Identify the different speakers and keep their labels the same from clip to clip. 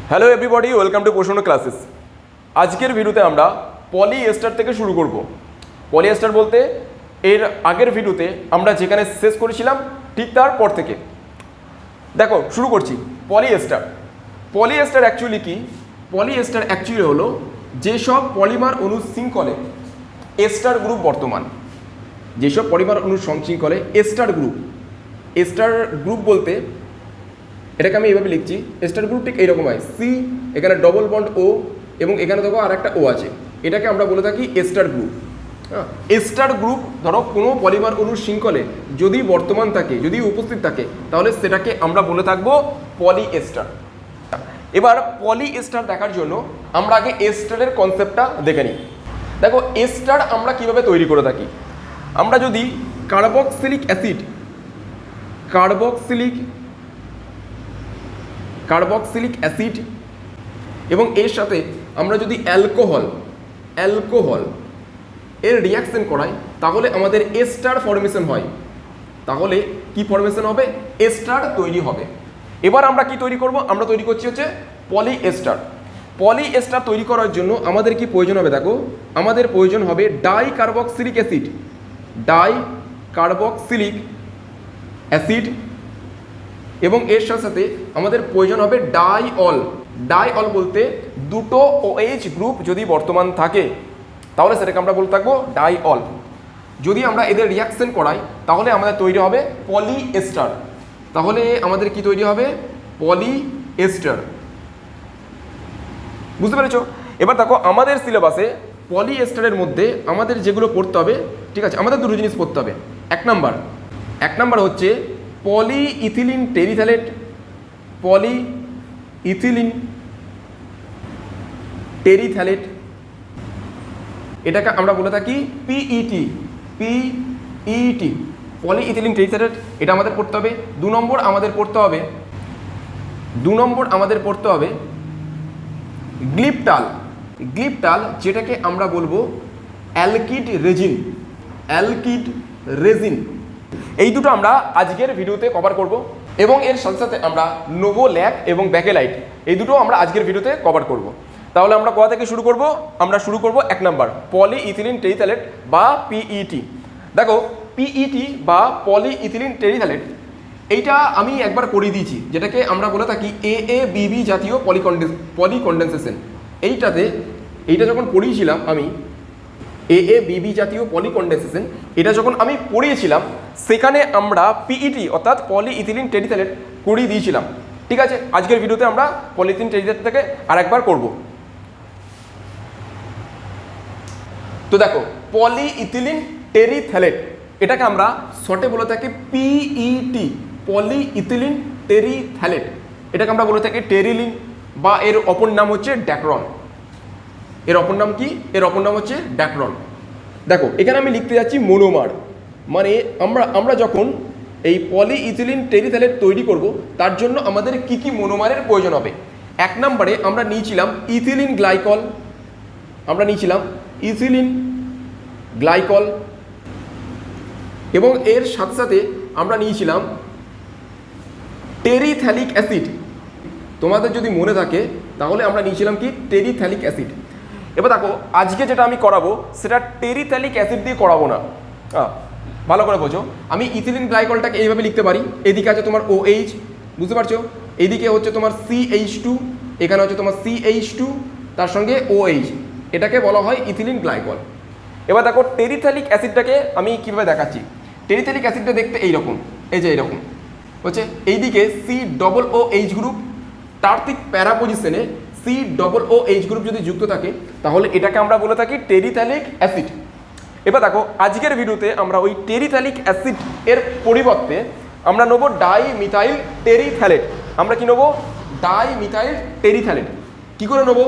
Speaker 1: Hello everybody, welcome to প্রসন্ন classes. আজকের ভিডিওতে আমরা পলিএস্টার থেকে শুরু করব। পলিএস্টার বলতে এর আগের ভিডিওতে আমরা যেখানে শেষ করেছিলাম ঠিক তারপর থেকে দেখো শুরু করছি। পলিএস্টার পলিএস্টার অ্যাকচুয়ালি কি? পলিএস্টার অ্যাকচুয়ালি হলো যেসব পলিমার অণু শৃঙ্খলে এস্টার গ্রুপ বর্তমান, যেসব পলিমার অণু শৃঙ্খলে এস্টার গ্রুপ বলতে এটাকে আমি এইভাবে লিখছি। এস্টার গ্রুপ ঠিক এইরকম হয়, সি এখানে ডবল বন্ড ও এবং এখানে দেখো আর একটা ও আছে, এটাকে আমরা বলে থাকি এস্টার গ্রুপ। হ্যাঁ, এস্টার গ্রুপ ধরো কোনো পলিমার অণুর শৃঙ্খলে যদি বর্তমান থাকে, যদি উপস্থিত থাকে, তাহলে সেটাকে আমরা বলে থাকবো পলিএস্টার। এবার পলিএস্টার দেখার জন্য আমরা আগে এস্টারের কনসেপ্টটা দেখে নিই। দেখো এস্টার আমরা কিভাবে তৈরি করে থাকি। আমরা যদি কার্বক্সিলিক অ্যাসিড এবং এর সাথে আমরা যদি অ্যালকোহল এর রিয়াকশন করাই, তাহলে আমাদের এস্টার ফর্মেশন হয়। তাহলে কি ফর্মেশন হবে? এস্টার তৈরি হবে। এবার আমরা কি তৈরি করব? আমরা তৈরি করছি হচ্ছে পলিএস্টার তৈরি করার জন্য আমাদের কি প্রয়োজন হবে? দেখো আমাদের প্রয়োজন হবে ডাইকার্বক্সিলিক অ্যাসিড এবং এর সাথে আমাদের প্রয়োজন হবে ডাইঅল বলতে দুটো OH গ্রুপ যদি বর্তমান থাকে, তাহলে সেটাকে আমরা বলতে থাকবো ডাইঅল। যদি আমরা এদের রিয়াকশন করাই, তাহলে আমাদের তৈরি হবে পলিএস্টার। তাহলে আমাদের কি তৈরি হবে? পলিএস্টার। বুঝতে পেরেছো? এবার দেখো আমাদের সিলেবাসে পলিএস্টারের মধ্যে আমাদের যেগুলো পড়তে হবে, ঠিক আছে, আমাদের দুটো জিনিস পড়তে হবে। এক নাম্বার হচ্ছে পলিইথিলিন টেরিথ্যালেট, এটাকে আমরা বলে থাকি পিইটি। পলিইথিলিন টেরিথ্যালেট, এটা আমাদের পড়তে হবে। দু নম্বর আমাদের পড়তে হবে গ্লিপটাল, যেটাকে আমরা বলবো অ্যালকিড রেজিন। এই দুটো আমরা আজকের ভিডিওতে কভার করব এবং এর সাথে সাথে আমরা নোভোল্যাক এবং ব্যাকেলাইট, এই দুটো আমরা আজকের ভিডিওতে কভার করব। তাহলে আমরা কোথা থেকে শুরু করব? আমরা শুরু করব 1 নাম্বার পলিইথিলিন টেরিথ্যালেট বা পিইটি। দেখো পিইটি বা পলিইথিলিন টেরিথ্যালেট, এইটা আমি একবার করিয়ে দিয়েছি, যেটাকে আমরা বলে থাকি AABB জাতীয় পলিকন্ডেন্সেশন। এইটা যখন পড়িয়েছিলাম আমি, AABB জাতীয় পলিকন্ডেন্সেশন, এটা যখন আমি পড়িয়েছিলাম, সেখানে আমরা পিইটি অর্থাৎ পলিইথিলিন টেরিথ্যালেট করিয়ে দিয়েছিলাম। ঠিক আছে, আজকের ভিডিওতে আমরা পলিইথিলিন টেরিথ্যালেট থেকে আরেকবার করব। তো দেখো পলিইথিলিন টেরিথ্যালেট, এটাকে আমরা শর্টে বলে থাকি পিইটি, পলিইথিলিন টেরিথ্যালেট। এটাকে আমরা বলে থাকি টেরিলিন বা এর অপর নাম হচ্ছে ড্যাক্রন। এর অপর নাম কি? এর অপর নাম হচ্ছে ড্যাক্রন। দেখো এখানে আমি লিখতে যাচ্ছি মোনোমার, মানে আমরা যখন এই পলিইথিলিন টেরিথ্যালেট তৈরি করব, তার জন্য আমাদের কি কি মোনোমারের প্রয়োজন হবে। 1 নম্বরে আমরা নিয়েছিলাম ইথিলিন গ্লাইকল এবং এর সাথে সাথে আমরা নিয়েছিলাম টেরিথ্যালিক অ্যাসিড। তোমাদের যদি মনে থাকে তাহলে আমরা নিয়েছিলাম কি? টেরিথ্যালিক অ্যাসিড। এবার দেখো আজকে যেটা আমি করাবো সেটা টেরিথ্যালিক অ্যাসিড দিয়ে করাবো না। ভালো করে বোঝো, আমি ইথিলিন গ্লাইকলটাকে এইভাবে লিখতে পারি। এদিকে আছে তোমার OH, বুঝতে পারছো? এইদিকে হচ্ছে তোমার CH2, এখানে হচ্ছে তোমার CH2 তার সঙ্গে OH, এটাকে বলা হয় ইথিলিন গ্লাইকল। এবার দেখো টেরিথ্যালিক অ্যাসিডটাকে আমি কীভাবে দেখাচ্ছি। টেরিথ্যালিক অ্যাসিডটা দেখতে এইরকম, এই যে এইরকম হচ্ছে। এইদিকে COOH গ্রুপ, তার ঠিক প্যারা পজিশনে COOH গ্রুপ যদি যুক্ত থাকে, তাহলে এটাকে আমরা বলে থাকি টেরিথ্যালিক অ্যাসিড। এবার দেখো আজকের ভিডিওতে আমরা ওই টেরিথ্যালিক অ্যাসিড এর পরিবর্তে আমরা নেব ডাইমিথাইল টেরিথ্যালেট। আমরা কি নেব? ডাইমিথাইল টেরিথ্যালেট। কী করে নেব?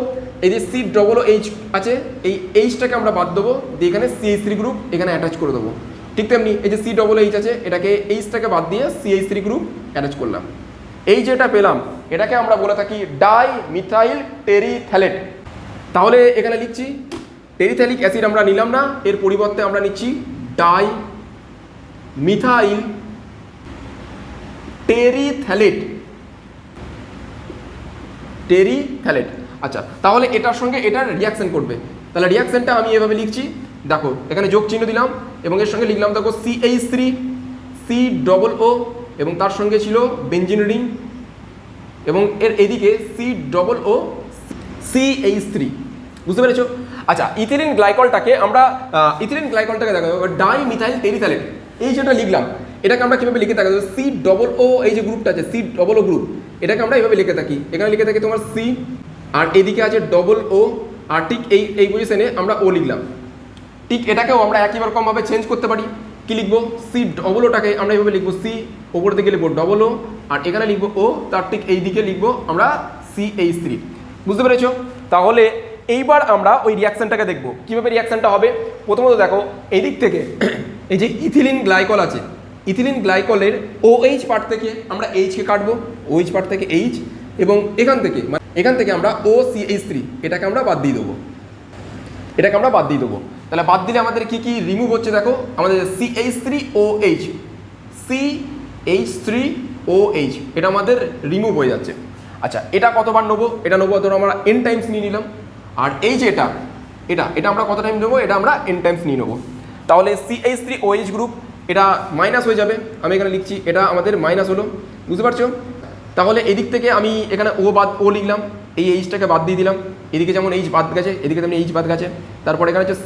Speaker 1: এই যে COOH আছে, এই Hটাকে আমরা বাদ দেবো, দিয়ে এখানে CH3 গ্রুপ এখানে অ্যাটাচ করে দেবো। ঠিক তেমনি এই যে COOH আছে, এটাকে Hটাকে বাদ দিয়ে CH3 গ্রুপ অ্যাটাচ করলাম। এই যেটা পেলাম, এটাকে আমরা বলে থাকি ডাইমিথাইল টেরিথ্যালেট। তাহলে এখানে লিখছি টেরিথ্যালিক অ্যাসিড আমরা নিলাম না, এর পরিবর্তে আমরা নিচ্ছি ডাইমিথাইল টেরিথ্যালেট। টেরিথ্যালেট। আচ্ছা, তাহলে এটার সঙ্গে এটার রিয়াকশন করবে, তাহলে রিয়াকশনটা আমি এভাবে লিখছি, দেখো এখানে যোগ চিহ্ন দিলাম এবং এর সঙ্গে লিখলাম দেখো CH3 COO এবং তার সঙ্গে ছিল বেঞ্জিন রিং এবং এর এদিকে COO CH3, বুঝতে পেরেছো? আচ্ছা, ইথিলিন গ্লাইকলটাকে দেখো ডাইমিথাইল টেরিথ্যালেট, এই যেটা লিখলাম এটাকে আমরা কীভাবে লিখে থাকি? COO, এই যে গ্রুপটা আছে COO গ্রুপ, এটাকে আমরা এইভাবে লিখে থাকি, এখানে লিখে থাকি তোমার C আর এদিকে আছে OO আর ঠিক এই পজিশনে আমরা O লিখলাম। ঠিক এটাকেও আমরা একই রকমভাবে চেঞ্জ করতে পারি, কি লিখবো? COOটাকে আমরা এইভাবে লিখবো C, ওপর দিকে লিখবো OO আর এখানে লিখবো O, তার ঠিক এই দিকে লিখবো আমরা CH3, বুঝতে পেরেছো? তাহলে এইবার আমরা ওই রিয়াকশনটাকে দেখবো কীভাবে রিয়াকশনটা হবে। প্রথমত দেখো এই দিক থেকে এই যে ইথিলিন গ্লাইকল আছে, ইথিলিন গ্লাইকলের OH পার্ট থেকে আমরা H কে কাটবো, OH পার্ট থেকে H এবং এখান থেকে আমরা OCH3 এটাকে আমরা বাদ দিয়ে দেবো, তাহলে বাদ দিলে আমাদের কি কি রিমুভ হচ্ছে দেখো, আমাদের CH3OH এটা আমাদের রিমুভ হয়ে যাচ্ছে। আচ্ছা, এটা কতবার নেবো? এটা নেবো ধরো আমরা n টাইমস নিয়ে নিলাম, আর এই যে এটা আমরা কত টাইম নেবো? এটা আমরা n টাইমস নিয়ে নেবো। তাহলে CH3OH গ্রুপ এটা মাইনাস হয়ে যাবে, আমি এখানে লিখছি এটা আমাদের মাইনাস হলো, বুঝতে পারছো? তাহলে এদিক থেকে আমি এখানে ও লিখলাম, এই এইচটাকে বাদ দিয়ে দিলাম, এদিকে যেমন এইচ বাদ গেছে এদিকে তেমন এইচ বাদ গেছে। তারপর এখানে হচ্ছে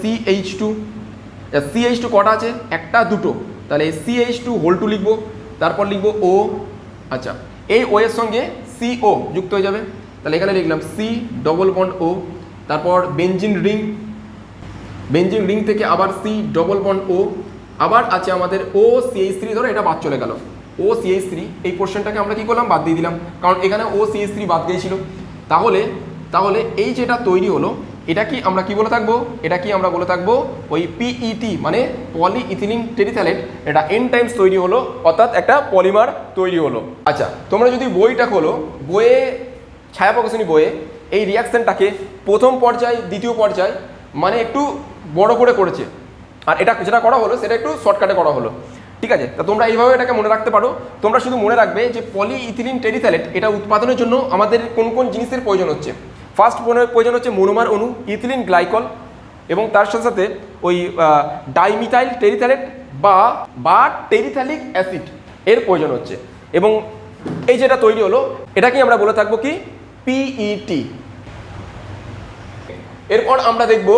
Speaker 1: CH2 কটা আছে? একটা দুটো, তাহলে CH2 হোল 2 লিখবো, তারপর লিখবো O। আচ্ছা, এই O এর সঙ্গে CO যুক্ত হয়ে যাবে, তাহলে এখানে লিখলাম C ডবল বন্ড O, তারপর বেঞ্জিন রিং থেকে আবার C ডবল বন্ড O, আবার আছে আমাদের OCH3, ধরো এটা বাদ চলে গেল, OCH3 এই পোর্শনটাকে আমরা কি করলাম? বাদ দিয়ে দিলাম, কারণ এখানে OCH3 বাদ গিয়েছিল। তাহলে এই যেটা তৈরি হলো এটা কি আমরা কি বলে থাকবো? এটা কি আমরা বলে থাকবো ওই PET মানে পলিইথিলিন টেরিথ্যালেট, এটা n টাইমস তৈরি হলো, অর্থাৎ একটা পলিমার তৈরি হলো। আচ্ছা, তোমরা যদি বইটা খোলো, বইয়ে ছায়া প্রকাশনী বইয়ে এই রিয়াকশনটাকে প্রথম পর্যায় দ্বিতীয় পর্যায় মানে একটু বড় করে করেছে, আর এটা যেটা করা হলো সেটা একটু শর্টকাটে করা হলো, ঠিক আছে? তা তোমরা এইভাবে এটাকে মনে রাখতে পারো। তোমরা শুধু মনে রাখবে যে পলিইথিলিন টেরিথ্যালেট এটা উৎপাদনের জন্য আমাদের কোন কোন জিনিসের প্রয়োজন হচ্ছে। ফার্স্ট প্রয়োজন হচ্ছে মোনোমার অণু ইথিলিন গ্লাইকল, এবং তার সাথে সাথে ওই ডাইমিথাইল টেরিথ্যালেট বা টেরিথ্যালিক অ্যাসিড এর প্রয়োজন হচ্ছে, এবং এই যেটা তৈরি হলো এটাকে আমরা বলে থাকবো কি? PET। এরপর আমরা দেখব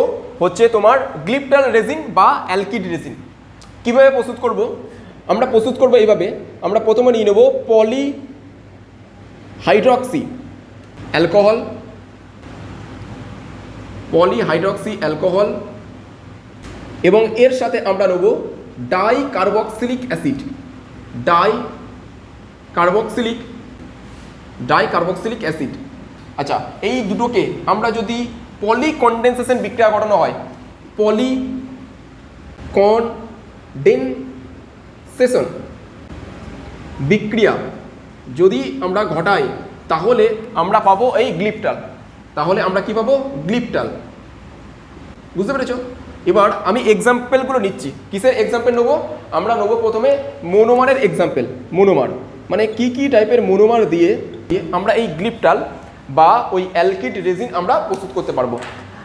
Speaker 1: হচ্ছে তোমার গ্লিপটাল রেজিন বা অ্যালকিড রেজিন কীভাবে প্রস্তুত করব। আমরা প্রস্তুত করব এইভাবে, আমরা প্রথমে নিয়ে নেব পলিহাইড্রক্সি অ্যালকোহল এবং এর সাথে আমরা নেব ডাইকার্বক্সিলিক অ্যাসিড। আচ্ছা, এই দুটোকে আমরা যদি পলিকন্ডেনসেশন বিক্রিয়া ঘটানো হয়, পলিকন্ডেনসেশন বিক্রিয়া যদি আমরা ঘটাই তাহলে আমরা পাবো এই গ্লিপটাল, তাহলে আমরা কি পাবো? গ্লিপটাল, বুঝতে পেরেছো? এবার আমি এক্সাম্পলগুলো নিচ্ছি, কিসের এক্সাম্পল নেবো? আমরা নেবো প্রথমে মোনোমারের এক্সাম্পল। মোনোমার মানে কি টাইপের মোনোমার দিয়ে আমরা এই গ্লিপটাল বা ওই অ্যালকিড রেজিন আমরা প্রস্তুত করতে পারবো।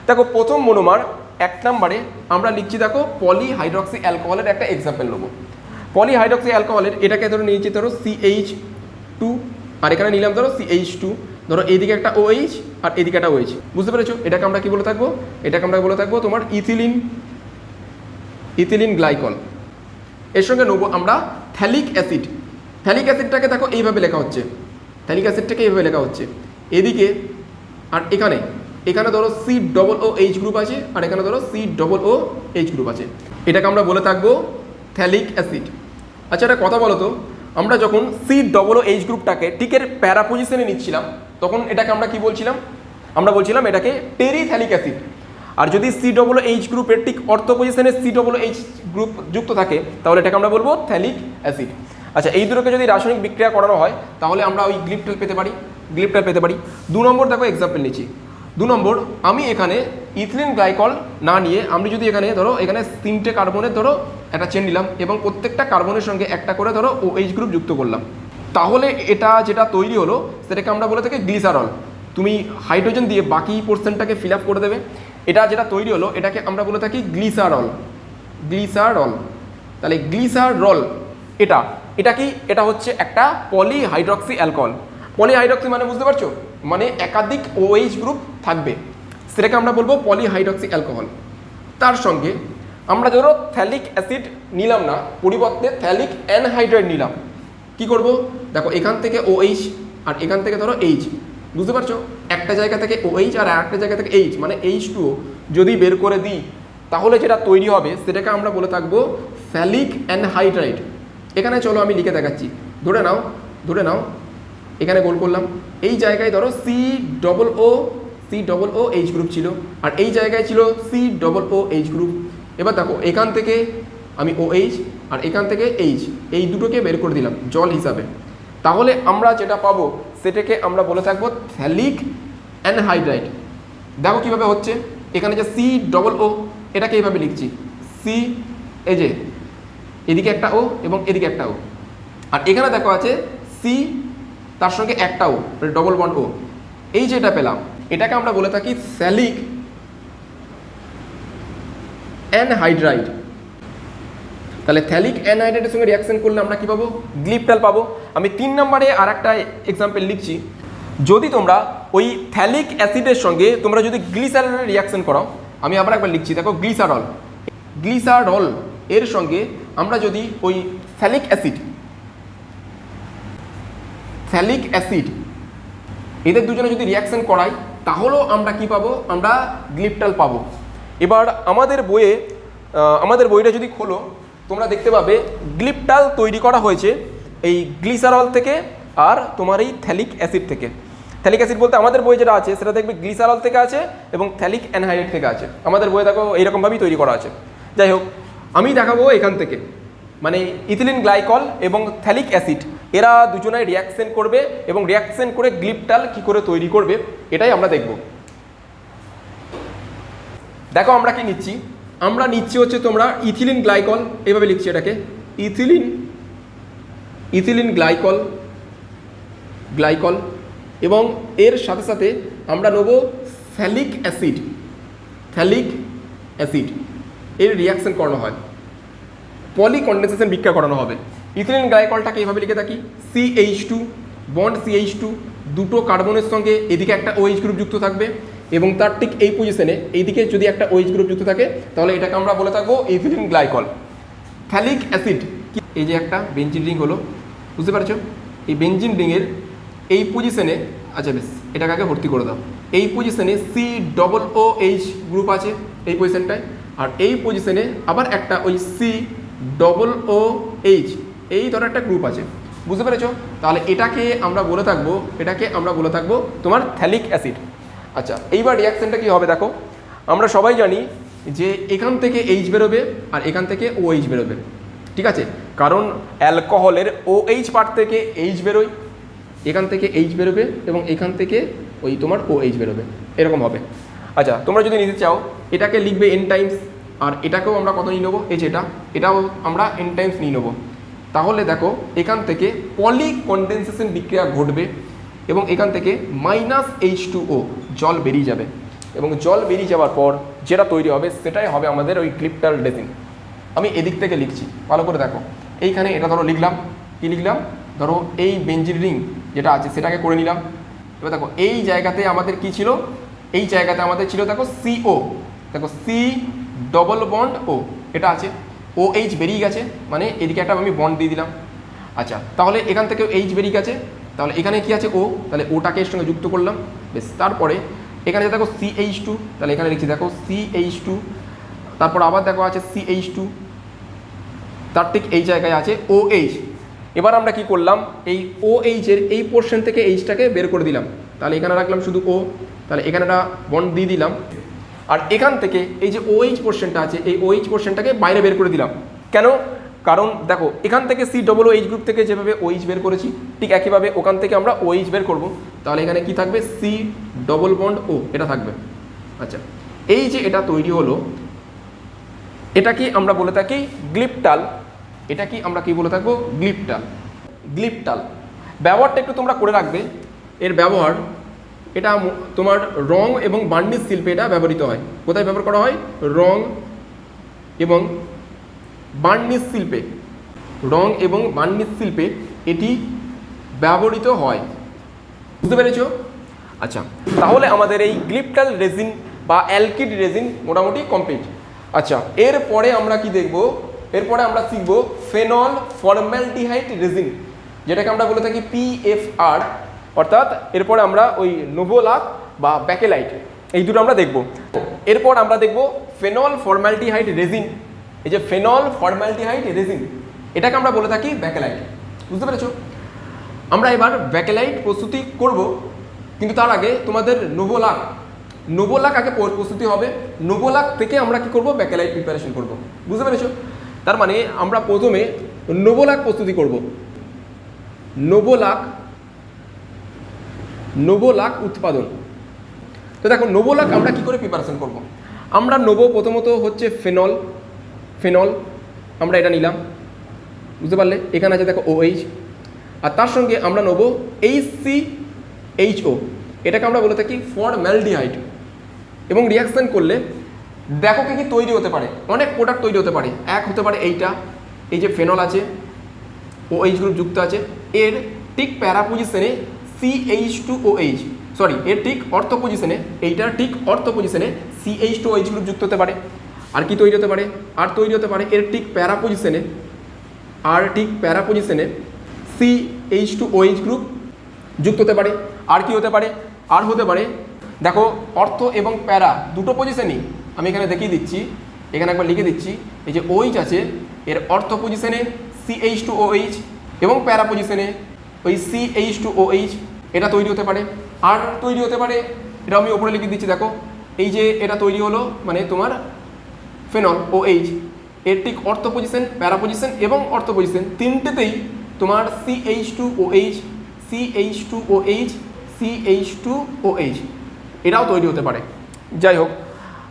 Speaker 1: দেখো প্রথম মোনোমার 1 নম্বরে আমরা লিখছি, দেখো পলিহাইড্রক্সি অ্যালকোহলের একটা এক্সাম্পল নেবো। পলিহাইড্রক্সি অ্যালকোহলের এটাকে ধরো নিয়েছি ধরো CH2 আর এখানে নিলাম ধরো CH2, ধরো এইদিকে একটা OH আর এদিকে একটা OH, বুঝতে পেরেছো? এটাকে আমরা কি বলে থাকবো? এটাকে আমরা বলে থাকবো তোমার ইথিলিন গ্লাইকল। এর সঙ্গে নেবো আমরা থ্যালিক অ্যাসিডটাকে দেখো এইভাবে লেখা হচ্ছে, এদিকে আর এখানে ধরো COOH গ্রুপ আছে আর এখানে ধরো COOH গ্রুপ আছে, এটাকে আমরা বলে থাকবো থ্যালিক অ্যাসিড। আচ্ছা, একটা কথা বলো তো, আমরা যখন COOH গ্রুপটাকে টিকের প্যারা পজিশনে নিচ্ছিলাম তখন এটাকে আমরা কি বলছিলাম? আমরা বলছিলাম এটাকে টেরিথ্যালিক অ্যাসিড। আর যদি COOH গ্রুপের ঠিক অর্থ পজিশনে COOH গ্রুপ যুক্ত থাকে তাহলে এটাকে আমরা বলবো থ্যালিক অ্যাসিড। আচ্ছা, এই দুটোকে যদি রাসায়নিক বিক্রিয়া করানো হয় তাহলে আমরা ওই গ্লিপটাল পেতে পারি। 2 নম্বর দেখো এক্সাম্পল নিচ্ছি। 2 নম্বর, আমি এখানে ইথিলিন গ্লাইকল না নিয়ে আমি যদি এখানে 3টে কার্বনের একটা চেন নিলাম এবং প্রত্যেকটা কার্বনের সঙ্গে একটা করে OH গ্রুপ যুক্ত করলাম, তাহলে এটা যেটা তৈরি হলো সেটাকে আমরা বলে থাকি গ্লিসারল। তুমি হাইড্রোজেন দিয়ে বাকি পোর্শনটাকে ফিল আপ করে দেবে। এটা যেটা তৈরি হলো এটাকে আমরা বলে থাকি গ্লিসারল। গ্লিসারল, তাহলে গ্লিসারল এটা কি, এটা হচ্ছে একটা পলিহাইড্রক্সি অ্যালকোহল। পলিহাইড্রক্সি মানে বুঝতে পারছো, মানে একাধিক OH গ্রুপ থাকবে, সেটাকে আমরা বলবো পলিহাইড্রক্সি অ্যালকোহল। তার সঙ্গে আমরা ধরো থ্যালিক অ্যাসিড নিলাম না, পরিবর্তে থ্যালিক অ্যানহাইড্রাইড নিলাম। কি করব, দেখো এখান থেকে OH আর এখান থেকে ধরো H, বুঝতে পারছো, একটা জায়গা থেকে OH আর একটা জায়গা থেকে H মানে H2O যদি বের করে দিই তাহলে যেটা তৈরি হবে সেটাকে আমরা বলে থাকবো থ্যালিক অ্যানহাইড্রাইড। এখানে চলো আমি লিখে দেখাচ্ছি, ধরে নাও এখানে গোল করলাম, এই জায়গায় ধরো COOH গ্রুপ ছিল আর এই জায়গায় ছিল COOH গ্রুপ। এবার দেখো এখান থেকে আমি OH আর এখান থেকে H এই দুটোকে বের করে দিলাম জল হিসাবে, তাহলে আমরা যেটা পাবো সেটাকে আমরা বলে থাকবো থ্যালিক অ্যানহাইড্রাইড। দেখো কীভাবে হচ্ছে, এখানে যে COO এটাকে এইভাবে লিখছি, সি এই যে এদিকে একটা O এবং এদিকে একটা O, আর এখানে দেখো আছে সি তার সঙ্গে একটা O, ডবল বন্ড O। এই যে এটা পেলাম এটাকে আমরা বলে থাকি থ্যালিক অ্যানহাইড্রাইড। তাহলে থ্যালিক অ্যানহাইড্রাইডের সঙ্গে রিয়াকশন করলে আমরা কি পাবো, গ্লিপটাল পাবো। আমি 3 নম্বরে আর একটা এক্সাম্পল লিখছি, যদি তোমরা ওই থ্যালিক অ্যাসিডের সঙ্গে তোমরা যদি গ্লিসারলের রিয়াকশন করাও, আমি আবার একবার লিখছি, দেখো গ্লিসারল এর সঙ্গে আমরা যদি ওই থ্যালিক অ্যাসিড এদের দুজনে যদি রিয়াকশন করাই তাহলেও আমরা কি পাবো, আমরা গ্লিপটাল পাবো। এবার আমাদের বইটা যদি খোলো তোমরা দেখতে পাবে গ্লিপটাল তৈরি করা হয়েছে এই গ্লিসারল থেকে আর তোমার এই থ্যালিক অ্যাসিড থেকে। থ্যালিক অ্যাসিড বলতে আমাদের বই যেটা আছে সেটা দেখবে গ্লিসারল থেকে আছে এবং থ্যালিক অ্যানহাইড্রাইড থেকে আছে, আমাদের বইয়ে দেখো এইরকমভাবেই তৈরি করা আছে। যাই হোক, আমি দেখাবো এখান থেকে, মানে ইথিলিন গ্লাইকল এবং থ্যালিক অ্যাসিড এরা দুজনে রিয়াকশন করবে এবং রিয়াকশন করে গ্লিপটাল কি করে তৈরি করবে এটাই আমরা দেখব। দেখো আমরা কি নিচ্ছি, আমরা নিচ্ছি হচ্ছে তোমরা ইথিলিন গ্লাইকল, এভাবে লিখছি এটাকে ইথিলিন গ্লাইকল এবং এর সাথে সাথে আমরা নেব থ্যালিক অ্যাসিড এর রিয়াকশন করানো হয়, পলিকন্ডেনসেশন বিক্রিয়া করানো হবে। ইথিলিন গ্লাইকলটাকে এইভাবে লিখে থাকি CH2 বন্ড CH2, দুটো কার্বনের সঙ্গে এদিকে একটা OH গ্রুপ যুক্ত থাকবে এবং তার ঠিক এই পজিশনে এইদিকে যদি একটা OH গ্রুপ যুক্ত থাকে তাহলে এটাকে আমরা বলে থাকবো ইথিলিন গ্লাইকল। থ্যালিক অ্যাসিড এই যে একটা বেঞ্জিন রিং হলো, বুঝতে পারছো, এই বেঞ্জিন রিংয়ের এই পজিশনে, আচ্ছা বেশ এটাকে আগে ভর্তি করে দাও, এই পজিশনে COOH গ্রুপ আছে এই পজিশনটায়, আর এই পজিশনে আবার একটা ওই COOH এই ধরো একটা গ্রুপ আছে, বুঝতে পেরেছো। তাহলে এটাকে আমরা বলে থাকবো তোমার থ্যালিক অ্যাসিড। আচ্ছা এইবার রিয়াকশনটা কি হবে দেখো, আমরা সবাই জানি যে এখান থেকে H বেরোবে আর এখান থেকে OH বেরোবে, ঠিক আছে, কারণ অ্যালকোহলের OH পার্ট থেকে H বেরোয়, এখান থেকে H বেরোবে এবং এখান থেকে ওই তোমার OH বেরোবে, এরকম হবে। আচ্ছা তোমরা যদি নিতে চাও এটাকে লিখবে N টাইমস, আর এটাকেও আমরা কত নিয়ে নেবো, এই যে এটাও আমরা N টাইমস নিয়ে নেবো। তাহলে দেখো এখান থেকে পলিকন্ডেনসেশন বিক্রিয়া ঘটবে এবং এখান থেকে -H2O জল বেরিয়ে যাবে এবং জল বেরিয়ে যাওয়ার পর যেটা তৈরি হবে সেটাই হবে আমাদের ওই গ্লিপটাল রেজিন। আমি এদিক থেকে লিখছি, ভালো করে দেখো, এইখানে এটা ধরো লিখলাম, কি লিখলাম, ধরো এই বেঞ্জিন রিং যেটা আছে সেটাকে করে নিলাম। এবার দেখো এই জায়গাতে আমাদের কি ছিল, এই জায়গাতে আমাদের ছিল দেখো CO, দেখো C ডবল বন্ড O এটা আছে, OH বেরিয়ে গেছে মানে এদিকে একটা আমি বন্ড দিয়ে দিলাম। আচ্ছা তাহলে এখান থেকে H বেরিয়ে গেছে, তাহলে এখানে কি আছে O, তাহলে ওটাকে এর সঙ্গে যুক্ত করলাম, বেশ। তারপরে এখানে দেখো CH2, তাহলে এখানে লিখছি দেখো CH2, তারপর আবার দেখো আছে CH2, তার ঠিক এই জায়গায় আছে OH। এবার আমরা কি করলাম, এই OH এর এই পোর্শন থেকে Hটাকে বের করে দিলাম, তাহলে এখানে রাখলাম শুধু O, তাহলে এখানে একটা বন্ড দিয়ে দিলাম, আর এখান থেকে এই যে OH পোর্শনটা আছে এই OH পোর্শনটাকে বাইরে বের করে দিলাম। কেন, কারণ দেখো এখান থেকে COOH গ্রুপ থেকে যেভাবে OH বের করেছি ঠিক একইভাবে ওখান থেকে আমরা OH বের করব, তাহলে এখানে কি থাকবে C ডবল বন্ড O এটা থাকবে। আচ্ছা এই যে এটা তৈরি হলো এটাকে আমরা বলে থাকি গ্লিপটাল, এটা কি আমরা কি বলে থাকবো, গ্লিপটাল। ব্যবহারটা একটু তোমরা করে রাখবে, এর ব্যবহার এটা তোমার রং এবং বার্নিশ শিল্পে এটা ব্যবহৃত হয়। কোথায় ব্যবহার করা হয়? রং এবং বার্নিশ শিল্পে, রং এবং বার্নিশ শিল্পে এটি ব্যবহৃত হয়। বুঝতে পেরেছো? আচ্ছা, তাহলে আমাদের এই গ্লিপটাল রেজিন বা অ্যালকিড রেজিন মোটামুটি কমপ্লিট। আচ্ছা, এরপরে আমরা কি দেখব? এরপরে আমরা শিখব ফেনল ফর্মালডিহাইড রেজিন, যেটাকে আমরা বলে থাকি PFR। অর্থাৎ এরপরে আমরা ওই নোভোলাক বা ব্যাকেলাইট, এই দুটো আমরা দেখব। এরপর আমরা দেখব ফেনল ফর্মালডিহাইড রেজিন। এই যে ফেনল ফর্মালডিহাইড রেজিন, এটাকে আমরা বলে থাকি ব্যাকেলাইট। বুঝতে পেরেছো? আমরা এবার ব্যাকেলাইট প্রস্তুতি করব, কিন্তু তার আগে তোমাদের নোভোলাক আগে প্রস্তুতি হবে। নোভোলাক থেকে আমরা কি করব? ব্যাকেলাইট প্রিপারেশন করব। বুঝতে পেরেছো? তার মানে আমরা প্রথমে নোভোলাক প্রস্তুতি করব। নোভোলাক উৎপাদন। তো দেখো, নোভোলাক আমরা কি করে প্রিপারেশন করব? আমরা নেবো প্রথমত হচ্ছে ফেনল, আমরা এটা নিলাম। বুঝতে পারলে? এখানে আছে দেখো OH, আর তার সঙ্গে আমরা নেবো HCHO, এটাকে আমরা বলে থাকি ফর্মালডিহাইড। এবং রিয়াকশান করলে দেখো কি তৈরি হতে পারে, অনেক প্রোডাক্ট তৈরি হতে পারে। এক হতে পারে এইটা, এই যে ফেনল আছে, OH গ্রুপ যুক্ত আছে, এর ঠিক প্যারা পজিশনে CH2OH, সরি এর ঠিক অর্থ পজিশনে, এইটার ঠিক অর্থ পজিশনে CH2OH গ্রুপ যুক্ত হতে পারে। আর কি তৈরি হতে পারে? আর তৈরি হতে পারে এর ঠিক প্যারা পজিশনে, CH2OH গ্রুপ যুক্ত হতে পারে। আর কি হতে পারে? আর হতে পারে দেখো অর্থ এবং প্যারা দুটো পজিশনই আমি এখানে দেখিয়ে দিচ্ছি, এখানে একবার লিখে দিচ্ছি। এই যে OH আছে, এর অর্থ পজিশনে CH2OH এবং প্যারা পজিশনে ওই CH2OH, এটা তৈরি হতে পারে। আর তৈরি হতে পারে, এটা আমি ওপরে লিখে দিচ্ছি, দেখো এই যে এটা তৈরি হলো মানে তোমার ফেনল OH, এর ঠিক অর্থ পজিশন, প্যারা পজিশন এবং অর্থ পজিশন তিনটেতেই তোমার CH2OH এটাও তৈরি হতে পারে। যাই হোক,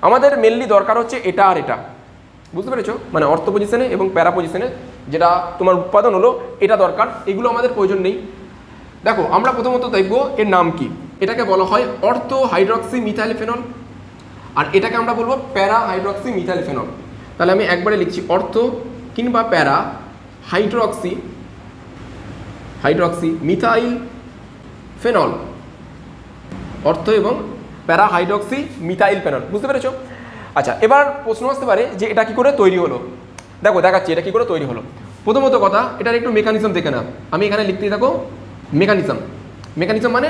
Speaker 1: আমাদের মেনলি দরকার হচ্ছে এটা আর এটা। বুঝতে পেরেছো? মানে অর্থ পজিশনে এবং প্যারা পজিশনে যেটা তোমার উৎপাদন হলো, এটা দরকার। এগুলো আমাদের প্রয়োজন নেই। দেখো, আমরা প্রথমত দেখব এর নাম কি। এটাকে বলা হয় অর্থো হাইড্রক্সি মিথাইল ফেনল, আর এটাকে আমরা বলবো প্যারা হাইড্রক্সি মিথাইল ফেনল। তাহলে আমি একবারে লিখছি অর্থো কিংবা প্যারা হাইড্রক্সি মিথাইল ফেনল, অর্থ এবং প্যারা হাইড্রক্সি মিথাইল ফেনল। বুঝতে পেরেছো? আচ্ছা, এবার প্রশ্ন আসতে পারে যে এটা কি করে তৈরি হলো। দেখো দেখাচ্ছি এটা কি করে তৈরি হলো। প্রথমত কথা, এটার একটু মেকানিজম দেখে না। আমি এখানে লিখতেই থাকো মেকানিজম মানে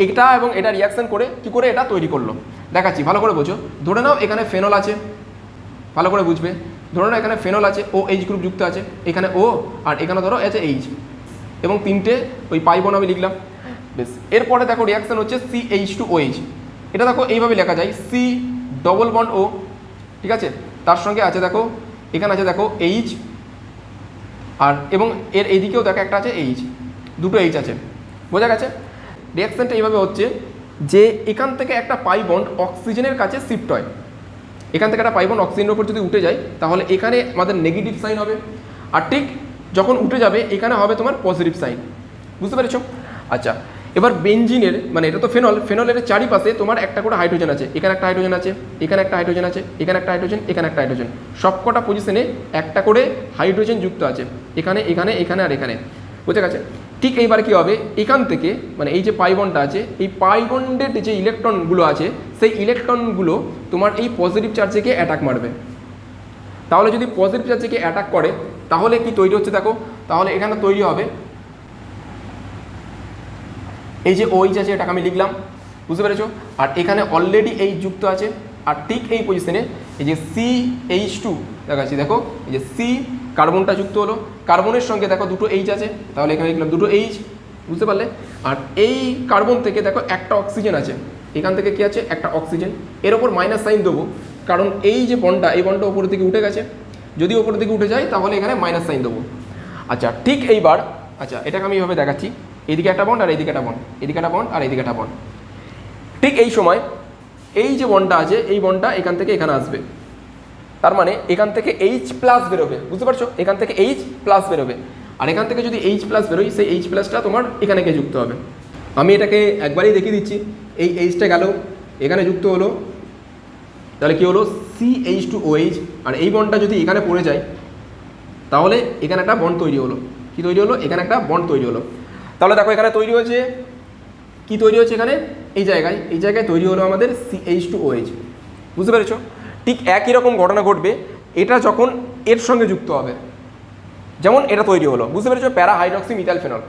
Speaker 1: এটা এবং এটা রিয়াকশন করে কি করে এটা তৈরি করলো। দেখাচ্ছি, ভালো করে বোঝো। ধরে নাও এখানে ফেনল আছে, ভালো করে বুঝবে। ধরে নাও এখানে ফেনল আছে, OH গ্রুপ যুক্ত আছে, এখানে O আর এখানে ধরো আছে H, এবং তিনটে ওই পাইবন আমি লিখলাম। বেশ, এরপরে দেখো রিয়াকশন হচ্ছে CH2OH। এটা দেখো এইভাবে লেখা যায় C+O, ঠিক আছে। তার সঙ্গে আছে দেখো এখানে আছে দেখো H, আর এবং এর এইদিকেও দেখো একটা আছে H, দুটো H আছে। বোঝা গেছে? রিয়াকশনটা এইভাবে হচ্ছে যে এখান থেকে একটা পাই বন্ড অক্সিজেনের কাছে শিফট হয়। এখান থেকে একটা পাই বন্ড অক্সিজেনের উপর যদি উঠে যায়, তাহলে এখানে আমাদের নেগেটিভ সাইন হবে, আর ঠিক যখন উঠে যাবে এখানে হবে তোমার পজিটিভ সাইন। বুঝতে পেরেছো? আচ্ছা, এবার বেনজিনের মানে এটা তো ফেনলের চারিপাশে তোমার একটা করে হাইড্রোজেন আছে। এখানে একটা হাইড্রোজেন আছে, এখানে একটা হাইড্রোজেন আছে, এখানে একটা হাইড্রোজেন, এখানে একটা হাইড্রোজেন, সবকটা পজিশনে একটা করে হাইড্রোজেন যুক্ত আছে, এখানে আর এখানে। বুঝে গেছে? ঠিক এইবার কি হবে, এখান থেকে মানে এই যে পাই বন্ডটা আছে, এই পাই বন্ডের যে ইলেকট্রনগুলো আছে, সেই ইলেকট্রনগুলো তোমার এই পজিটিভ চার্জকে অ্যাটাক মারবে। তাহলে যদি পজিটিভ চার্জকে অ্যাটাক করে, তাহলে কি তৈরি হচ্ছে দেখো, তাহলে এখানে তৈরি হবে এই যে OH আছে, এটাকে আমি লিখলাম। বুঝতে পেরেছো? আর এখানে অলরেডি এই যুক্ত আছে, আর ঠিক এই পজিশনে এই যে CH2 দেখাচ্ছি, দেখো এই যে C কার্বনটা যুক্ত হলো, কার্বনের সঙ্গে দেখো দুটো H আছে, তাহলে এখানে লিখলাম দুটো H। বুঝতে পারলে? আর এই কার্বন থেকে দেখো একটা অক্সিজেন আছে, এখান থেকে কি আছে একটা অক্সিজেন, এর ওপর মাইনাস সাইন দেবো, কারণ এই যে বন্ডটা, এই বন্ডটা উপরের দিকে উঠে গেছে। যদি উপরের দিকে উঠে যায় তাহলে এখানে মাইনাস সাইন দেবো। আচ্ছা, ঠিক এইবার আচ্ছা এটাকে আমি এইভাবে দেখাচ্ছি, এইদিকে একটা বন্ড আর এইদিকে একটা বন্ড, এদিকে একটা বন্ড আর এইদিকে একটা বন্ড। ঠিক এই সময় এই যে বন্ডটা আছে, এই বন্ডটা এখান থেকে এখানে আসবে, তার মানে এখান থেকে H+ বেরোবে। বুঝতে পারছো? এখান থেকে H+ বেরোবে, আর এখান থেকে যদি H+ বেরোয়, সেই H+টা তোমার এখানে গিয়ে যুক্ত হবে। আমি এটাকে একবারই দেখিয়ে দিচ্ছি, এই এইচটা গেল এখানে যুক্ত হলো, তাহলে কী হলো CH2OH, আর এই বন্ডটা যদি এখানে পড়ে যায় তাহলে এখানে একটা বন্ড তৈরি হলো। কি তৈরি হলো? এখানে একটা বন্ড তৈরি হলো। তাহলে দেখো এখানে তৈরি হয়েছে, কি তৈরি হচ্ছে এখানে, এই জায়গায় তৈরি হলো আমাদের CH2OH। বুঝতে পেরেছো? ঠিক একই রকম ঘটনা ঘটবে এটা যখন এর সঙ্গে যুক্ত হবে, যেমন এটা তৈরি হলো। বুঝতে পেরেছো? প্যারা হাইড্রক্সি মিথাইল ফেনল।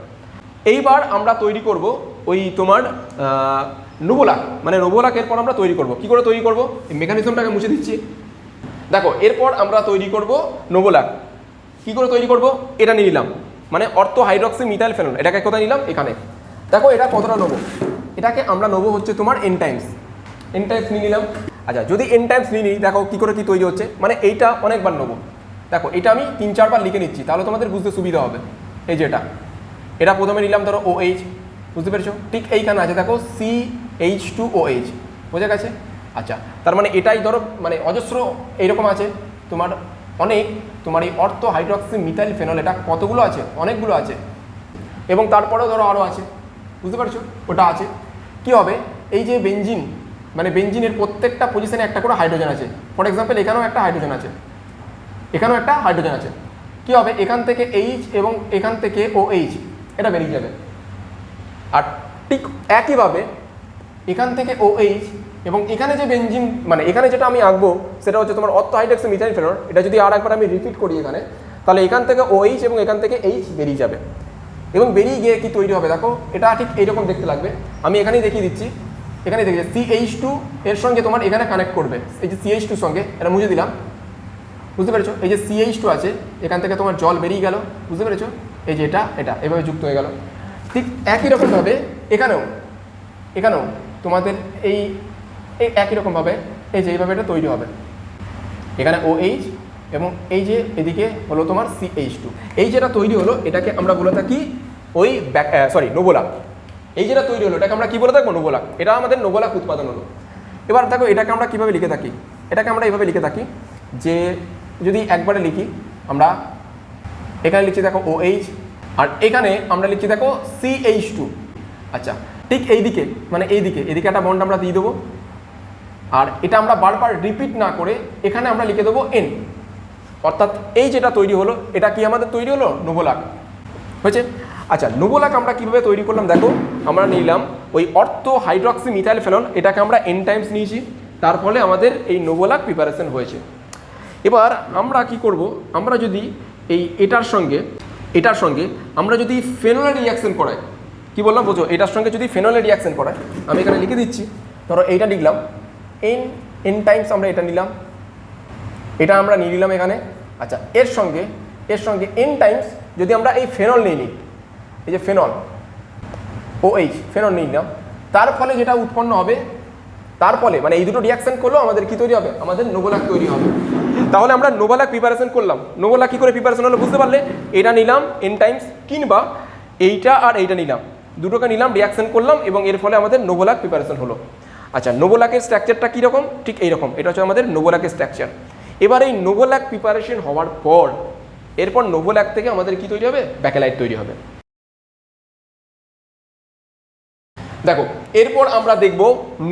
Speaker 1: এইবার আমরা তৈরি করব ওই তোমার নোভোলাক, মানে নোভোলাক এরপর আমরা তৈরি করব। কি করে তৈরি করব? এই মেকানিজমটাকে মুছে দিচ্ছি। দেখো এরপর আমরা তৈরি করব নোভোলাক। কি করে তৈরি করব? এটা নিয়ে নিলাম, মানে অর্থো হাইড্রক্সি মিথাইল ফেনল। এটাকে কোথায় নিলাম? এখানে। দেখো এটা কতটা নেবো, এটাকে আমরা নেবো হচ্ছে তোমার N টাইমস নিয়ে নিলাম। আচ্ছা, যদি N টাইমস নিয়ে নিই, দেখো কী করে কী তৈরি হচ্ছে, মানে এইটা অনেকবার নেবো। দেখো এটা আমি 3-4 বার লিখে নিচ্ছি, তাহলে তোমাদের বুঝতে সুবিধা হবে। এই যে এটা প্রথমে নিলাম ধরো OH, বুঝতে পেরেছো? ঠিক এইখানে আছে দেখো CH2OH, বোঝা গেছে? আচ্ছা, তার মানে এটাই ধরো মানে অজস্র এইরকম আছে তোমার অনেক, তোমার এই অর্থো হাইড্রক্সি মিথাইল ফেনল এটা কতগুলো আছে? অনেকগুলো আছে। এবং তারপরেও ধরো আরও আছে, বুঝতে পারছো? ওটা আছে। কি হবে? এই যে বেঞ্জিন, মানে বেঞ্জিনের প্রত্যেকটা পজিশনে একটা করে হাইড্রোজেন আছে। ফর এক্সাম্পল এখানেও একটা হাইড্রোজেন আছে, এখানেও একটা হাইড্রোজেন আছে। কি হবে? এখান থেকে H এবং এখান থেকে OH এটা বেরিয়ে যাবে। আর ঠিক একইভাবে এখান থেকে OH এবং এখানে যে বেঞ্জিন, মানে এখানে যেটা আমি আঁকবো সেটা হচ্ছে তোমার অর্থো হাইড্রক্সি মিথাইল ফেনল। এটা যদি আর একবার আমি রিপিট করি এখানে, তাহলে এখান থেকে OH এবং এখান থেকে H বেরিয়ে যাবে। এবং বেরিয়ে গিয়ে কি তৈরি হবে দেখো, এটা ঠিক এইরকম দেখতে লাগবে। আমি এখানেই দেখিয়ে দিচ্ছি, এখানেই দেখি CH2 এর সঙ্গে তোমার এখানে কানেক্ট করবে, এই যে CH2 সঙ্গে এটা মুছে দিলাম। বুঝতে পেরেছো? এই যে CH2 আছে, এখান থেকে তোমার জল বেরিয়ে গেল। বুঝতে পেরেছো? এই যে এটা এভাবে যুক্ত হয়ে গেল। ঠিক একই রকমভাবে এখানেও তোমাদের এই একই রকমভাবে এই যে এইভাবে এটা তৈরি হবে। এখানে OH এবং এই যে এদিকে হলো তোমার CH2। এই যেটা তৈরি হলো এটাকে আমরা বলে থাকি ওই নোভোলাক। এই যেটা তৈরি হলো এটাকে আমরা কি বলে থাকবো? নোভোলাক। এটা আমাদের নোভোলাক উৎপাদন হলো। এবার দেখো এটাকে আমরা কীভাবে লিখে থাকি, এটাকে আমরা এইভাবে লিখে থাকি যে যদি একবারে লিখি আমরা এখানে লিখছি দেখো OH, আর এখানে আমরা লিখছি দেখো CH2। আচ্ছা, ঠিক এইদিকে মানে এইদিকে একটা বন্ড আমরা দিয়ে দেবো, আর এটা আমরা বারবার রিপিট না করে এখানে আমরা লিখে দেবো N। অর্থাৎ এই যেটা তৈরি হলো এটা কি আমাদের তৈরি হলো? নোভোলাক হয়েছে। আচ্ছা, নোভোলাক আমরা কীভাবে তৈরি করলাম দেখো, আমরা নিলাম ওই অর্থো হাইড্রক্সি মিথাইল ফেনল, এটাকে আমরা N টাইমস নিয়েছি, তার ফলে আমাদের এই নোভোলাক প্রিপারেশন হয়েছে। এবার আমরা কি করব, আমরা যদি এটার সঙ্গে আমরা যদি ফেনলের রিয়াকশন করাই, কি বললাম বোঝো, এটার সঙ্গে যদি ফেনলের রিয়াকশন করাই, আমি এখানে লিখে দিচ্ছি, ধরো এইটা লিখলাম N টাইমস, আমরা এটা নিলাম, এটা আমরা নিয়ে নিলাম এখানে। আচ্ছা, এর সঙ্গে N টাইমস যদি আমরা এই ফেনল নিয়ে নিই, এই যে ফেনল OH ফেনল নিয়ে নিলাম, তার ফলে যেটা উৎপন্ন হবে, তার ফলে মানে এই দুটো রিয়াকশন করলেও আমাদের কি তৈরি হবে? আমাদের নোভোলাক তৈরি হবে। তাহলে আমরা নোভোলাক প্রিপারেশন করলাম। নোভোলাক কি করে প্রিপারেশন হলো বুঝতে পারলে? এটা নিলাম N টাইমস, কিংবা এইটা আর এইটা নিলাম, দুটোকে নিলাম, রিয়াকশন করলাম এবং এর ফলে আমাদের নোভোলাক প্রিপারেশন হলো। আচ্ছা, নোভোলাকের স্ট্রাকচারটা কীরকম? ঠিক এইরকম, এটা হচ্ছে আমাদের নোভোলাকের স্ট্রাকচার। এবার এই নোভোলাক প্রিপারেশন হওয়ার পর এরপর নোভোলাক থেকে আমাদের কি তৈরি হবে? ব্যাকেলাইট তৈরি হবে। দেখো এরপর আমরা দেখব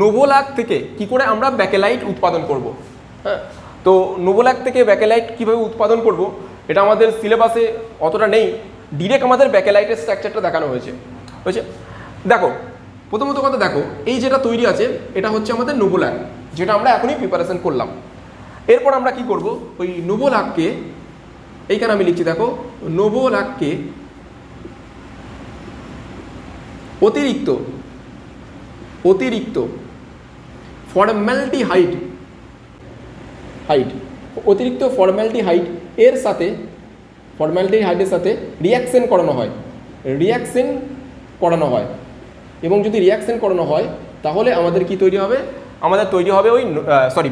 Speaker 1: নোভোলাক থেকে কি করে আমরা ব্যাকেলাইট উৎপাদন করব। হ্যাঁ, তো নোভোলাক থেকে ব্যাকেলাইট কীভাবে উৎপাদন করব এটা আমাদের সিলেবাসে অতটা নেই, ডিরেক্ট আমাদের ব্যাকেলাইটের স্ট্রাকচারটা দেখানো হয়েছে। দেখো প্রথমত কথা দেখো, এই যেটা তৈরি আছে এটা হচ্ছে আমাদের নোভোলাক, যেটা আমরা এখনই প্রিপারেশন করলাম। এরপর আমরা কি করব, ওই নোভোলাককে এইখানে আমি লিখছি দেখো, নোভোলাককে অতিরিক্ত ফর্মালডিহাইড এর সাথে ফর্মালডিহাইডের সাথে রিয়াকশন করানো হয় এবং যদি রিয়াকশন করানো হয় তাহলে আমাদের কি তৈরি হবে? আমাদের তৈরি হবে ওই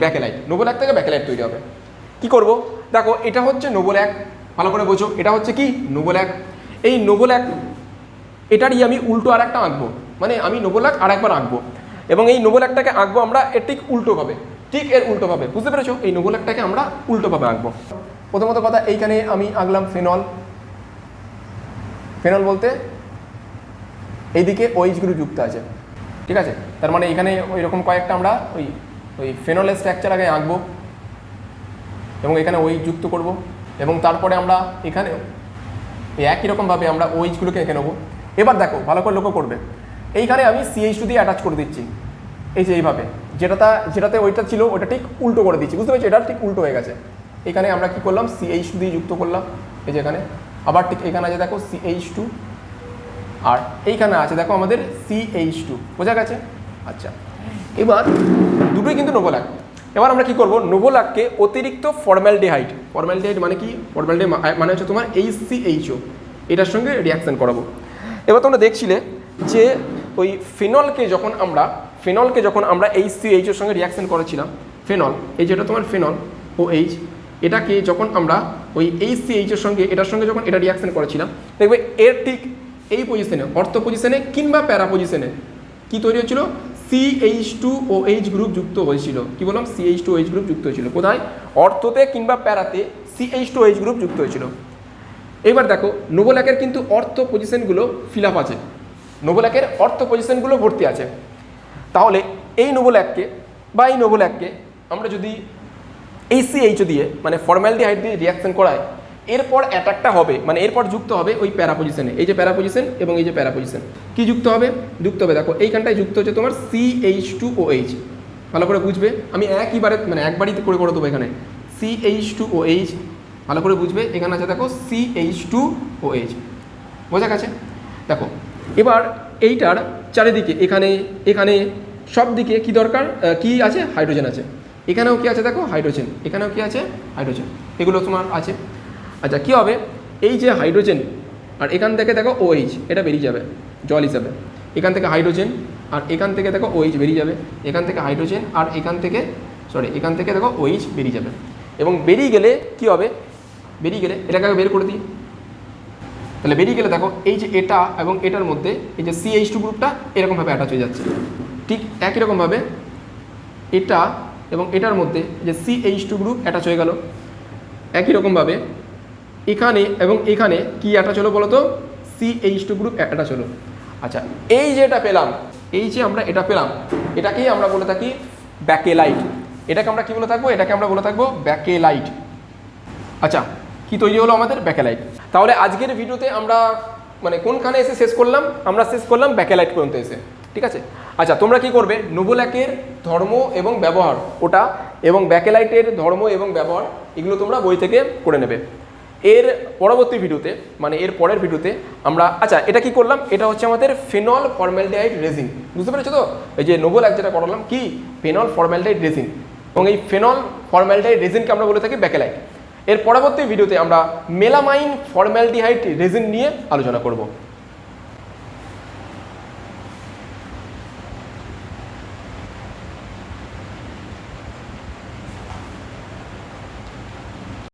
Speaker 1: ব্যাকেলাইট। নোভোলাক থেকে ব্যাকেলাইট তৈরি হবে। কি করব দেখো, এটা হচ্ছে নোভোলাক, ভালো করে বোঝো, এটা হচ্ছে কি নোভোলাক। এই নোভোলাক এটারই আমি উল্টো আর একটা আঁকবো, মানে আমি নোভোলাক আর একবার আঁকবো এবং এই নোভোলাকটাকে আঁকবো আমরা এর ঠিক এর উল্টোভাবে। বুঝতে পেরেছো? এই নোভোলাকটাকে আমরা উল্টোভাবে আঁকবো। প্রথমত কথা, এইখানে আমি আঁকলাম ফেনল বলতে এইদিকে OH গ্রুপ যুক্ত আছে, ঠিক আছে, তার মানে এখানে ওই রকম কয়েকটা আমরা ওই ওই ফেনলের স্ট্রাকচার আগে আঁকবো এবং এখানে ওই যুক্ত করব এবং তারপরে আমরা এখানে একই রকমভাবে আমরা ওইচগুলোকে এঁকে নেবো। এবার দেখো ভালো করে লক্ষ্য করবে, এইখানে আমি CH2 দিয়ে অ্যাটাচ করে দিচ্ছি, এই যে এইভাবে, যেটাতে ওইটা ছিল ওটা ঠিক উল্টো করে দিচ্ছি, বুঝতে পেরেছি, এটা ঠিক উল্টো হয়ে গেছে। এখানে আমরা কি করলাম, CH2 দিয়ে যুক্ত করলাম, এই যে এখানে আবার ঠিক এখানে আছে দেখো CH2, আর এইখানে আছে দেখো আমাদের CH2, বোঝা গেছে। আচ্ছা, এবার দুটোই কিন্তু নোভোল্যাক। এবার আমরা কি করব, নোভোল্যাককে অতিরিক্ত ফর্মালডিহাইড মানে কি, ফর্মালডিহাইড মানে হচ্ছে তোমার HCHO, এটার সঙ্গে রিয়াকশান করাবো। এবার তোমরা দেখছিলে যে ওই ফেনলকে যখন আমরা HCHOর সঙ্গে রিয়াকশান করেছিলাম, ফেনল, এই যেটা তোমার ফেনল OH, এটাকে যখন আমরা ওই HCHOর সঙ্গে এটার সঙ্গে যখন এটা রিয়াকশান করেছিলাম, দেখবে এর ঠিক এই পজিশনে, অর্থ পজিশনে কিংবা প্যারা পজিশনে কি তৈরি হচ্ছিল, CH2OH গ্রুপ যুক্ত হয়েছিল। কি বললাম, CH2OH গ্রুপ যুক্ত হয়েছিল। কোথায়, অর্থতে কিংবা প্যারাতে CH2OH গ্রুপ যুক্ত হয়েছিল। এবার দেখো নোভোল্যাকের কিন্তু অর্থ পজিশনগুলো ফিল আপ আছে, নোভোল্যাকের অর্থ পজিশনগুলো ভর্তি আছে। তাহলে এই নোভোল্যাককে আমরা যদি HCHO দিয়ে মানে ফর্মালডিহাইড দিয়ে রিয়াকশন করায়, এরপর অ্যাটাকটা হবে মানে এরপর যুক্ত হবে ওই প্যারা পজিশনে, এই যে প্যারা পজিশন এবং এই যে প্যারা পজিশন, কি যুক্ত হবে দেখো এইখানটায় যুক্ত হচ্ছে তোমার CH2OH। ভালো করে বুঝবে, আমি একবারই করে দেবো এখানে CH2OH, ভালো করে বুঝবে, এখানে আছে দেখো CH2OH, বোঝা গেছে। দেখো এবার এইটার চারিদিকে এখানে সব দিকে কি দরকার, কি আছে, হাইড্রোজেন আছে। এখানেও কি আছে দেখো, হাইড্রোজেন, এখানেও কি আছে, হাইড্রোজেন, এগুলো তোমার আছে। আচ্ছা, কী হবে, এই যে হাইড্রোজেন আর এখান থেকে দেখো OH, এটা বেরিয়ে যাবে জল হিসাবে, এখান থেকে হাইড্রোজেন আর এখান থেকে দেখো OH বেরিয়ে যাবে, এখান থেকে হাইড্রোজেন আর এখান থেকে দেখো OH বেরিয়ে যাবে। এবং বেরিয়ে গেলে কি হবে, এটাকে বের করে দিই, তাহলে বেরিয়ে গেলে দেখো এই যে এটা এবং এটার মধ্যে এই যে CH2 গ্রুপটা এরকমভাবে অ্যাটাচ হয়ে যাচ্ছে। ঠিক একই রকমভাবে এটা এবং এটার মধ্যে যে CH2 গ্রুপ অ্যাটাচ হয়ে গেল। একই রকমভাবে এখানে এবং এখানে কি অ্যাটাচ হলো বলো তো, CH2 গ্রুপ অ্যাটাচ হলো। আচ্ছা, এই যে এটা পেলাম, এটাকেই আমরা বলে থাকি ব্যাকেলাইট। এটাকে আমরা কি বলে থাকবো, ব্যাকেলাইট। আচ্ছা, কি তৈরি হলো আমাদের, ব্যাকেলাইট। তাহলে আজকের ভিডিওতে আমরা মানে কোনখানে এসে শেষ করলাম, আমরা শেষ করলাম ব্যাকেলাইট পর্যন্ত এসে, ঠিক আছে। আচ্ছা, তোমরা কি করবে, নোভোল্যাকের ধর্ম এবং ব্যবহার ওটা এবং ব্যাকেলাইটের ধর্ম এবং ব্যবহার এগুলো তোমরা বই থেকে করে নেবে। এর পরবর্তী ভিডিওতে মানে এর পরের ভিডিওতে আমরা, আচ্ছা এটা কি করলাম, এটা হচ্ছে আমাদের ফেনল ফর্মালডিহাইড রেজিন, বুঝতে পেরেছো তো, এই যে নোভোল্যাক যেটা করলাম কি, ফেনল ফর্মালডিহাইড রেজিন, এবং এই ফেনল ফর্মালডিহাইড রেজিনকে আমরা বলে থাকি ব্যাকেলাইট। এর পরবর্তী ভিডিওতে আমরা মেলামাইন ফর্মালডিহাইড রেজিন নিয়ে আলোচনা করব।